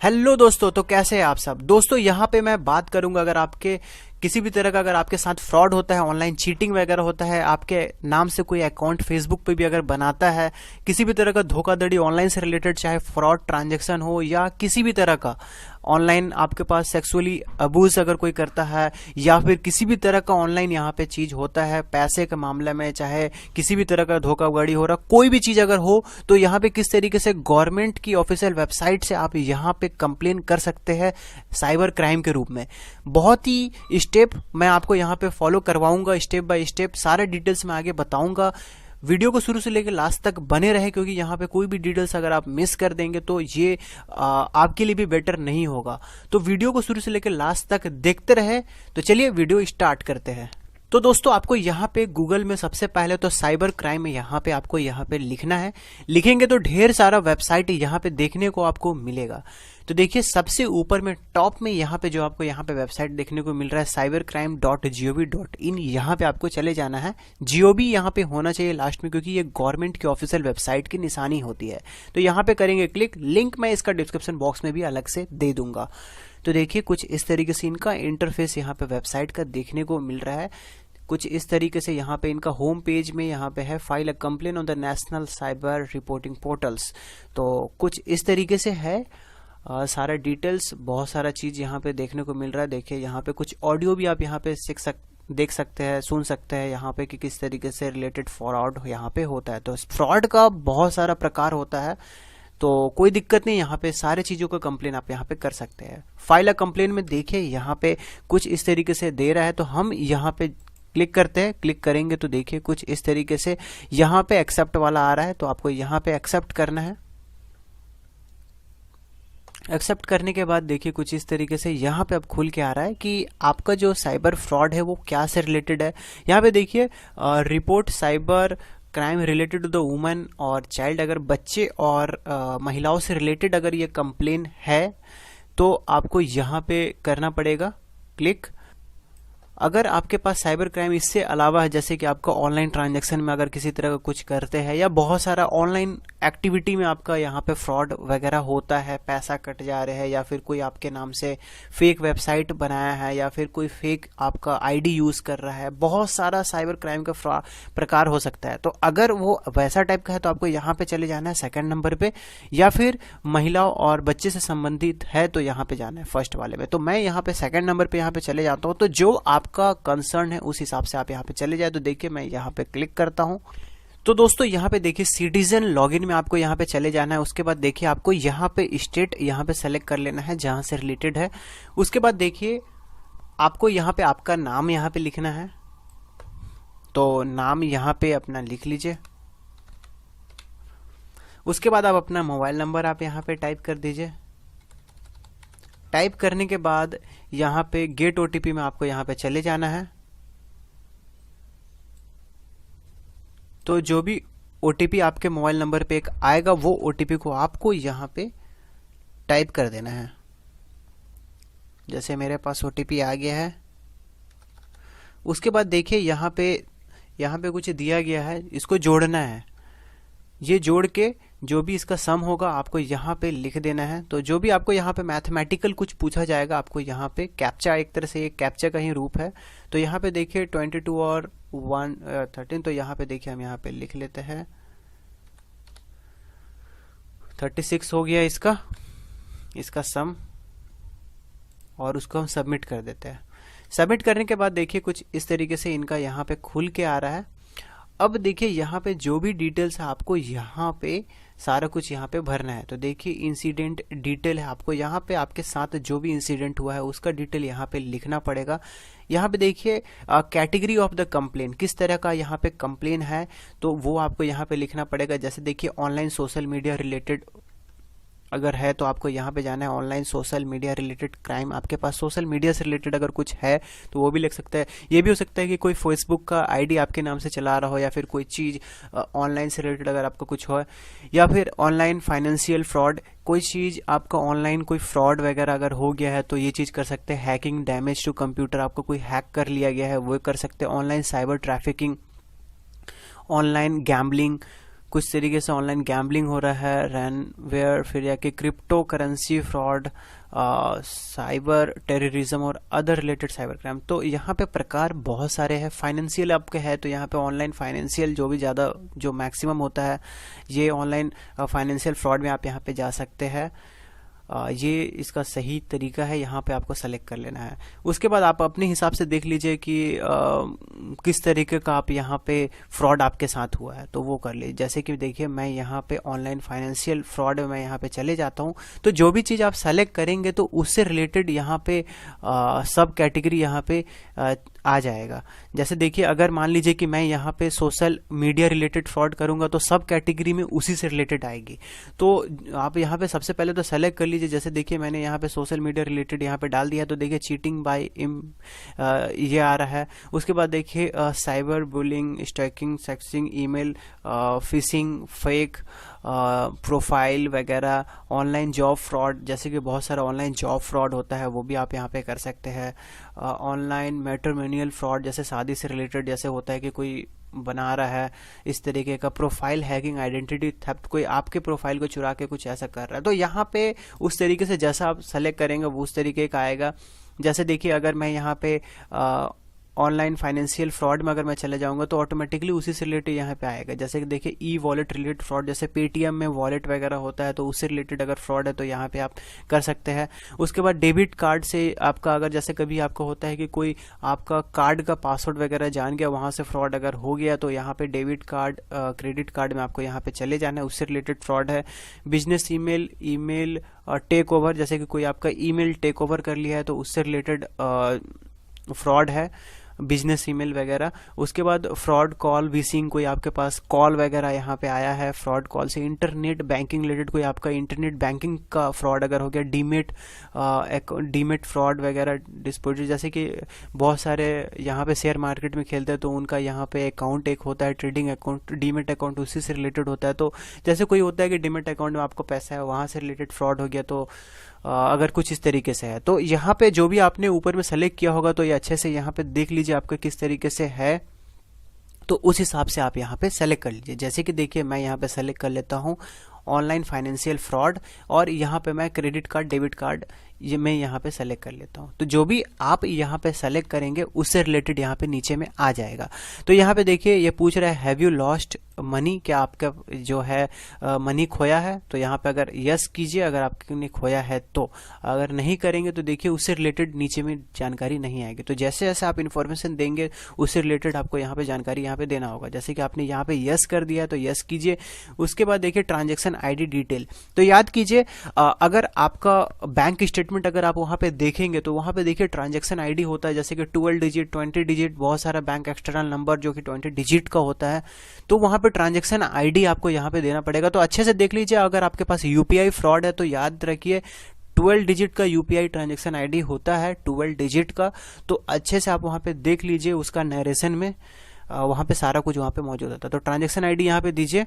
Hello दोस्तों, तो कैसे हैं आप सब। दोस्तों यहाँ पे मैं बात करूंगा, अगर आपके किसी भी तरह का अगर आपके साथ फ्रॉड होता है, ऑनलाइन चीटिंग वगैरह होता है, आपके नाम से कोई अकाउंट फेसबुक पे भी अगर बनाता है, किसी भी तरह का धोखाधड़ी ऑनलाइन से रिलेटेड, चाहे फ्रॉड ट्रांजैक्शन हो या किसी भी तरह का ऑनलाइन आपके पास सेक्सुअली अबूज अगर कोई करता है, या फिर किसी भी तरह का ऑनलाइन यहाँ पे चीज होता है पैसे के मामले में, चाहे किसी भी तरह का धोखाधड़ी हो रहा, कोई भी चीज अगर हो, तो यहाँ पे किस तरीके से गवर्नमेंट की ऑफिशियल वेबसाइट से आप यहाँ पे कंप्लेन कर सकते हैं साइबर क्राइम के रूप में। बहुत ही स्टेप मैं आपको यहाँ पे फॉलो करवाऊंगा, स्टेप बाय स्टेप सारे डिटेल्स मैं आगे बताऊंगा। वीडियो को शुरू से लेकर लास्ट तक बने रहे, क्योंकि यहाँ पे कोई भी डिटेल्स अगर आप मिस कर देंगे तो ये आपके लिए भी बेटर नहीं होगा। तो वीडियो को शुरू से लेकर लास्ट तक देखते रहे। तो चलिए वीडियो स्टार्ट करते हैं। तो दोस्तों आपको यहाँ पे गूगल में सबसे पहले तो साइबर क्राइम में यहाँ पे आपको यहाँ पे लिखना है। लिखेंगे तो ढेर सारा वेबसाइट यहाँ पे देखने को आपको मिलेगा। तो देखिए सबसे ऊपर में टॉप में यहाँ पे जो आपको यहाँ पे वेबसाइट देखने को मिल रहा है cybercrime.gov.in, यहाँ पे आपको चले जाना है। GOV यहाँ पे होना चाहिए लास्ट में, क्योंकि ये गवर्नमेंट की ऑफिशियल वेबसाइट की निशानी होती है। तो यहाँ पे करेंगे क्लिक। लिंक मैं इसका डिस्क्रिप्शन बॉक्स में भी अलग से दे दूंगा। तो देखिए कुछ इस तरीके से इनका इंटरफेस यहाँ पे वेबसाइट का देखने को मिल रहा है। कुछ इस तरीके से यहाँ पे इनका होम पेज में यहाँ पे है file a complain on the national cyber reporting portals. तो कुछ इस तरीके से है सारा डिटेल्स, बहुत सारा चीज यहाँ पे देखने को मिल रहा है। देखिए यहाँ पे कुछ ऑडियो भी आप यहाँ पे देख सकते हैं, सुन सकते हैं यहाँ पे कि किस तरीके से रिलेटेड फ्रॉड यहाँ पे होता है। तो फ्रॉड का बहुत सारा प्रकार होता है, तो कोई दिक्कत नहीं, यहाँ पे सारे चीजों का कंप्लेन आप यहाँ पे कर सकते हैं। फाइल अ कंप्लेन में देखिए यहाँ पे कुछ इस तरीके से दे रहा है, तो हम यहाँ पे क्लिक करते हैं। क्लिक करेंगे तो देखिए कुछ इस तरीके से यहाँ पे एक्सेप्ट वाला आ रहा है, तो आपको यहाँ पे एक्सेप्ट करना है। एक्सेप्ट करने के बाद देखिए कुछ इस तरीके से यहाँ पे अब खुल के आ रहा है कि आपका जो साइबर फ्रॉड है वो क्या से रिलेटेड है। यहाँ पे देखिए report cyber crime related to the women और चाइल्ड, अगर बच्चे और महिलाओं से रिलेटेड अगर ये कंप्लेन है तो आपको यहाँ पे करना पड़ेगा क्लिक। अगर आपके पास साइबर क्राइम इससे अलावा है, जैसे कि आपका ऑनलाइन ट्रांजैक्शन में अगर किसी तरह का कुछ करते हैं, या बहुत सारा ऑनलाइन एक्टिविटी में आपका यहाँ पे फ्रॉड वगैरह होता है, पैसा कट जा रहे हैं, या फिर कोई आपके नाम से फेक वेबसाइट बनाया है, या फिर कोई फेक आपका आईडी यूज कर रहा है, बहुत सारा साइबर क्राइम का प्रकार हो सकता है। तो अगर वो वैसा टाइप का है तो आपको यहाँ पे चले जाना है सेकंड नंबर पे, या फिर महिलाओं और बच्चे से संबंधित है तो यहाँ पे जाना है फर्स्ट वाले में। तो मैं यहाँ पे सेकंड नंबर पे यहाँ पे चले जाता हूँ। तो जो आपका कंसर्न है उस हिसाब से आप यहाँ पे चले जाए। तो देखिए मैं यहाँ पे क्लिक करता हूँ। तो दोस्तों यहाँ पे देखिए सिटीजन लॉगिन में आपको यहाँ पे चले जाना है। उसके बाद देखिए आपको यहाँ पे स्टेट यहाँ पे सेलेक्ट कर लेना है जहां से रिलेटेड है। उसके बाद देखिए आपको यहाँ पे आपका नाम यहाँ पे लिखना है, तो नाम यहाँ पे अपना लिख लीजिए। उसके बाद आप अपना मोबाइल नंबर आप यहाँ पे टाइप कर दीजिए। टाइप करने के बाद यहाँ पे गेट ओटीपी में आपको यहाँ पे चले जाना है। तो जो भी ओटीपी आपके मोबाइल नंबर पे एक आएगा, वो ओटीपी को आपको यहाँ पे टाइप कर देना है। जैसे मेरे पास ओटीपी आ गया है। उसके बाद देखिए यहाँ पे कुछ दिया गया है, इसको जोड़ना है। ये जोड़ के जो भी इसका सम होगा आपको यहाँ पे लिख देना है। तो जो भी आपको यहाँ पे मैथमेटिकल कुछ पूछा जाएगा, आपको यहाँ पे कैप्चा, एक तरह से ये कैप्चा का ही रूप है। तो यहाँ पे देखिए 22 और 13, तो यहाँ पे देखिए हम यहाँ पे लिख लेते हैं 36 हो गया इसका सम, और उसको हम सबमिट कर देते हैं। सबमिट करने के बाद देखिए कुछ इस तरीके से इनका यहाँ पे खुल के आ रहा है। अब देखिए यहाँ पे जो भी डिटेल्स है आपको यहाँ पे सारा कुछ यहाँ पे भरना है। तो देखिए इंसिडेंट डिटेल है, आपको यहाँ पे आपके साथ जो भी इंसिडेंट हुआ है उसका डिटेल यहाँ पे लिखना पड़ेगा। यहाँ पे देखिए कैटेगरी ऑफ द कंप्लेन, किस तरह का यहाँ पे कंप्लेन है तो वो आपको यहाँ पे लिखना पड़ेगा। जैसे देखिए ऑनलाइन सोशल मीडिया रिलेटेड अगर है तो आपको यहाँ पे जाना है online social media related crime. आपके पास सोशल मीडिया से रिलेटेड अगर कुछ है तो वो भी लिख सकता है। ये भी हो सकता है कि कोई फेसबुक का आईडी आपके नाम से चला रहा हो, या फिर कोई चीज ऑनलाइन से रिलेटेड अगर आपका कुछ हो, या फिर ऑनलाइन फाइनेंशियल फ्रॉड, कोई चीज आपका ऑनलाइन कोई फ्रॉड वगैरह अगर हो गया है तो ये चीज कर सकते हैं। हैकिंग, डैमेज टू कंप्यूटर, आपको कोई हैक कर लिया गया है वो कर सकते हैं। Online cyber trafficking, online gambling, कुछ तरीके से ऑनलाइन गैम्बलिंग हो रहा है, रैनवेयर, फिर या कि crypto currency fraud, cyber terrorism और अदर रिलेटेड साइबर क्राइम। तो यहाँ पे प्रकार बहुत सारे हैं। फाइनेंशियल आपके है तो यहाँ पे ऑनलाइन फाइनेंशियल जो भी ज़्यादा जो मैक्सिमम होता है ये ऑनलाइन फाइनेंशियल फ्रॉड में आप यहाँ पे जा सकते हैं। ये इसका सही तरीका है, यहाँ पे आपको सेलेक्ट कर लेना है। उसके बाद आप अपने हिसाब से देख लीजिए कि किस तरीके का आप यहाँ पे फ्रॉड आपके साथ हुआ है तो वो कर लीजिए। जैसे कि देखिए मैं यहाँ पे ऑनलाइन फाइनेंशियल फ्रॉड में मैं यहाँ पे चले जाता हूँ, तो जो भी चीज़ आप सेलेक्ट करेंगे तो उससे रिलेटेड यहाँ पे सब कैटेगरी यहाँ पे आ जाएगा। जैसे देखिए अगर मान लीजिए कि मैं यहाँ पे सोशल मीडिया रिलेटेड फ्रॉड करूंगा तो सब कैटेगरी में उसी से रिलेटेड आएगी। तो आप यहाँ पे सबसे पहले तो सेलेक्ट कर लीजिए। जैसे देखिए मैंने यहाँ पे सोशल मीडिया रिलेटेड यहाँ पे डाल दिया तो देखिए चीटिंग बाय ये आ रहा है। उसके बाद देखिए cyber bullying, stalking, sexting, email phishing, fake profile वगैरह, ऑनलाइन जॉब फ्रॉड, जैसे कि बहुत सारा ऑनलाइन जॉब फ्रॉड होता है वो भी आप यहाँ पे कर सकते हैं। ऑनलाइन मैट्रिमोनियल फ्रॉड, जैसे शादी से रिलेटेड जैसे होता है कि कोई बना रहा है इस तरीके का। प्रोफाइल हैकिंग, आइडेंटिटी थेफ्ट, कोई आपके प्रोफाइल को चुरा के कुछ ऐसा कर रहा है। तो यहाँ पे उस तरीके से जैसा आप सेलेक्ट करेंगे वो उस तरीके का आएगा। जैसे देखिए अगर मैं यहाँ पे ऑनलाइन फाइनेंशियल फ्रॉड में अगर मैं चले जाऊंगा तो ऑटोमेटिकली उसी से रिलेटेड यहाँ पे आएगा। जैसे कि देखिए ई वॉलेट रिलेटेड फ्रॉड, जैसे पेटीएम में वॉलेट वगैरह होता है तो उससे रिलेटेड अगर फ्रॉड है तो यहाँ पे आप कर सकते हैं। उसके बाद डेबिट कार्ड से आपका अगर जैसे कभी आपको होता है कि कोई आपका कार्ड का पासवर्ड वगैरह जान गया, वहां से फ्रॉड अगर हो गया तो यहाँ पे डेबिट कार्ड क्रेडिट कार्ड में आपको यहाँ पे चले जाना है, उससे रिलेटेड फ्रॉड है। Business email, email take over, जैसे कि कोई आपका ईमेल टेक ओवर कर लिया है तो उससे रिलेटेड फ्रॉड है, बिजनेस ईमेल वगैरह। उसके बाद फ्रॉड कॉल, विशिंग, कोई आपके पास कॉल वगैरह यहाँ पे आया है फ्रॉड कॉल से। इंटरनेट बैंकिंग रिलेटेड, कोई आपका इंटरनेट बैंकिंग का फ्रॉड अगर हो गया। डीमेट फ्रॉड वगैरह, डिस्पोजिट, जैसे कि बहुत सारे यहाँ पे शेयर मार्केट में खेलते हैं तो उनका यहाँ पे अकाउंट एक होता है ट्रेडिंग अकाउंट, डीमेट अकाउंट, उसी से रिलेटेड होता है। तो जैसे कोई होता है कि डीमेट अकाउंट में आपको पैसा है, वहां से रिलेटेड फ्रॉड हो गया तो अगर कुछ इस तरीके से है तो यहाँ पे जो भी आपने ऊपर में सेलेक्ट किया होगा तो ये अच्छे से यहाँ पे देख लीजिए आपका किस तरीके से है, तो उस हिसाब से आप यहाँ पे सेलेक्ट कर लीजिए। जैसे कि देखिए मैं यहाँ पे सेलेक्ट कर लेता हूँ ऑनलाइन फाइनेंशियल फ्रॉड और यहाँ पे मैं क्रेडिट कार्ड, डेबिट कार्ड ये मैं यहाँ पे सेलेक्ट कर लेता हूँ। तो जो भी आप यहाँ पे सेलेक्ट करेंगे उससे रिलेटेड यहाँ पे नीचे में आ जाएगा। तो यहाँ पे देखिए ये पूछ रहा है हैव यू लॉस्ट मनी, क्या आपका जो है मनी खोया है। तो यहाँ पे अगर यस कीजिए अगर आपने खोया है तो, अगर नहीं करेंगे तो देखिए उससे रिलेटेड नीचे में जानकारी नहीं आएगी। तो जैसे जैसे आप इन्फॉर्मेशन देंगे उससे रिलेटेड आपको यहाँ पे जानकारी यहाँ पे देना होगा। जैसे कि आपने यहाँ पे यस कर दिया है तो यस कीजिए। उसके बाद देखिए ट्रांजेक्शन आईडी डिटेल, तो याद कीजिए अगर आपका बैंक स्टेटमेंट अगर आप वहां पे देखेंगे तो वहां पे देखिए ट्रांजैक्शन आईडी होता है, जैसे कि 12 डिजिट, 20 डिजिट, बहुत सारा बैंक एक्सटर्नल नंबर जो कि 20 डिजिट का होता है। तो वहां पे ट्रांजैक्शन आईडी आपको यहाँ पे देना पड़ेगा। तो अच्छे से देख लीजिए अगर आपके पास यूपीआई फ्रॉड है तो याद रखिए 12 डिजिट का यूपीआई ट्रांजैक्शन आईडी होता है, 12 डिजिट का। तो अच्छे से आप वहां पे देख लीजिए, उसका नरेशन में वहां पे सारा कुछ वहां पे मौजूद होता है। तो ट्रांजैक्शन आईडी यहाँ पे दीजिए।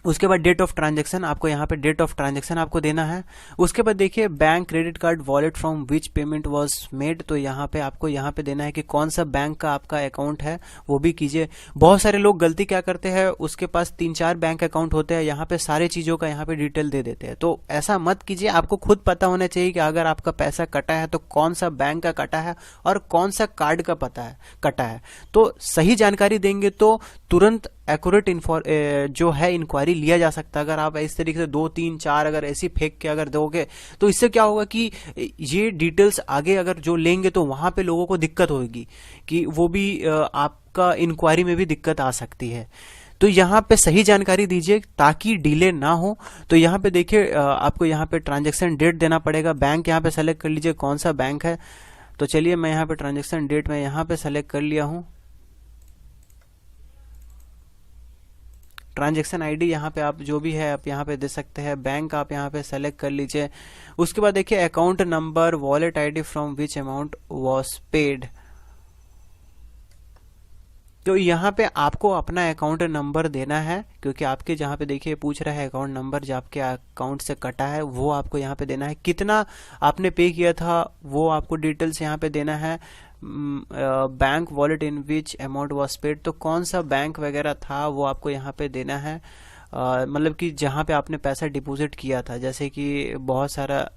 उसके बाद डेट ऑफ ट्रांजैक्शन, आपको यहाँ पे डेट ऑफ ट्रांजैक्शन आपको देना है। उसके बाद देखिए bank, credit card, wallet from which payment was made, तो यहाँ पे आपको यहाँ पे देना है कि कौन सा बैंक का आपका अकाउंट है वो भी कीजिए। बहुत सारे लोग गलती क्या करते हैं, उसके पास 3-4 बैंक अकाउंट होते हैं, यहाँ पे सारे चीजों का यहाँ पे डिटेल दे देते हैं। तो ऐसा मत कीजिए, आपको खुद पता होना चाहिए कि अगर आपका पैसा कटा है तो कौन सा बैंक का कटा है और कौन सा कार्ड का कटा है। तो सही जानकारी देंगे तो तुरंत एक्यूरेट जो है इंक्वायरी लिया जा सकता है। अगर आप इस तरीके से 2-3-4 अगर ऐसी फेंक के अगर दोगे तो इससे क्या होगा कि ये डिटेल्स आगे अगर जो लेंगे तो वहां पे लोगों को दिक्कत होगी कि वो भी आपका इंक्वायरी में भी दिक्कत आ सकती है। तो यहाँ पे सही जानकारी दीजिए ताकि डिले ना हो। तो यहाँ पे देखिए आपको यहाँ पे ट्रांजेक्शन डेट देना पड़ेगा। बैंक यहाँ पे सेलेक्ट कर लीजिए कौन सा बैंक है। तो चलिए मैं यहाँ पे ट्रांजेक्शन डेट में यहाँ पे सेलेक्ट कर लिया हूँ। ट्रांजैक्शन आईडी यहाँ पे आप जो भी है आप यहाँ पे दे सकते हैं। बैंक आप यहाँ पे सेलेक्ट कर लीजिए। उसके बाद देखिए account number, wallet ID from which amount was paid. तो यहाँ पे आपको अपना अकाउंट नंबर देना है क्योंकि आपके जहाँ पे देखिए पूछ रहा है अकाउंट नंबर जो आपके अकाउंट से कटा है वो आपको यहाँ पे देना है। कितना आपने पे किया था वो आपको डिटेल्स यहाँ पे देना है। Bank wallet in which amount was paid, तो कौन सा बैंक वगैरह था वो आपको यहाँ पे देना है। मतलब कि जहाँ पे आपने पैसा डिपॉजिट किया था, जैसे कि बहुत सारा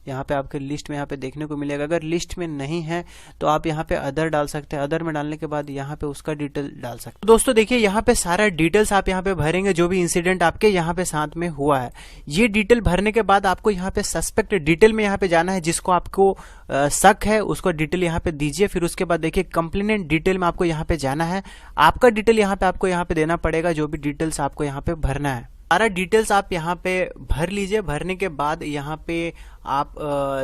यहाँ पे आपके लिस्ट में यहाँ पे देखने को मिलेगा। अगर लिस्ट में नहीं है तो आप यहाँ पे अदर डाल सकते हैं, अदर में डालने के बाद यहाँ पे उसका डिटेल डाल सकते हैं। दोस्तों देखिए यहाँ पे सारा डिटेल्स आप यहाँ पे भरेंगे, जो भी इंसिडेंट आपके यहाँ पे साथ में हुआ है। ये डिटेल भरने के बाद आपको यहाँ पे सस्पेक्ट डिटेल में यहाँ पे जाना है, जिसको आपको शक है उसको डिटेल यहाँ पे दीजिए। फिर उसके बाद देखिए कंप्लेनेंट डिटेल में आपको यहाँ पे जाना है, आपका डिटेल यहाँ पे आपको यहाँ पे देना पड़ेगा, जो भी डिटेल्स आपको यहाँ पे भरना है। सारा डिटेल्स आप यहाँ पे भर लीजिए। भरने के बाद यहाँ पे आप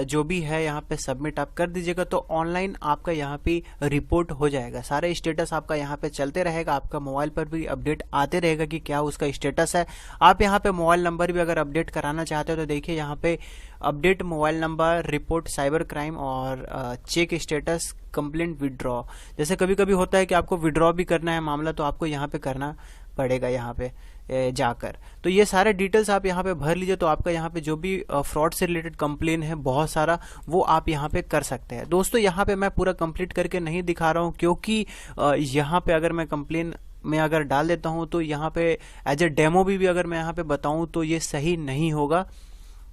जो भी है यहाँ पे सबमिट आप कर दीजिएगा, तो ऑनलाइन आपका यहाँ पे रिपोर्ट हो जाएगा। सारा स्टेटस आपका यहाँ पे चलते रहेगा, आपका मोबाइल पर भी अपडेट आते रहेगा कि क्या उसका स्टेटस है। आप यहाँ पे मोबाइल नंबर भी अगर अपडेट कराना चाहते हो तो देखिए यहाँ पे update mobile number, report cyber crime और चेक स्टेटस, कंप्लेंट, विड्रॉ। जैसे कभी कभी होता है कि आपको विड्रॉ भी करना है मामला, तो आपको यहाँ पे करना पड़ेगा यहाँ पे जाकर। तो ये सारे डिटेल्स आप यहाँ पे भर लीजिए, तो आपका यहाँ पे जो भी फ्रॉड से रिलेटेड कंप्लेन है बहुत सारा, वो आप यहाँ पे कर सकते हैं। दोस्तों यहाँ पे मैं पूरा कंप्लीट करके नहीं दिखा रहा हूँ, क्योंकि यहाँ पे अगर मैं कंप्लेन में अगर डाल देता हूँ तो यहाँ पे एज ए डेमो भी अगर मैं यहाँ पे बताऊँ तो ये सही नहीं होगा।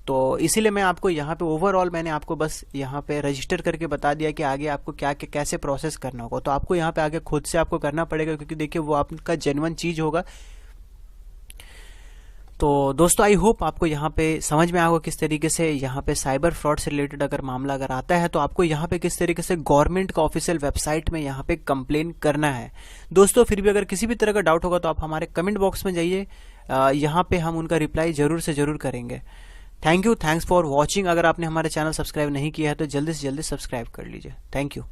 तो इसीलिए मैं आपको यहाँ पे ओवरऑल मैंने आपको बस यहाँ पे रजिस्टर करके बता दिया कि आगे आपको क्या कैसे प्रोसेस करना होगा। तो आपको यहाँ पे आगे खुद से आपको करना पड़ेगा, क्योंकि देखिए वो आपका जेन्युइन चीज होगा। तो दोस्तों आई होप आपको यहाँ पे समझ में आएगा किस तरीके से यहाँ पे साइबर फ्रॉड से रिलेटेड अगर मामला अगर आता है तो आपको यहाँ पे किस तरीके से गवर्नमेंट का ऑफिशियल वेबसाइट में यहाँ पे कंप्लेन करना है। दोस्तों फिर भी अगर किसी भी तरह का डाउट होगा तो आप हमारे कमेंट बॉक्स में जाइए, यहाँ पे हम उनका रिप्लाई जरूर से जरूर करेंगे। Thank you, thanks for watching. अगर आपने हमारे चैनल सब्सक्राइब नहीं किया है तो जल्दी से जल्दी सब्सक्राइब कर लीजिए। Thank you.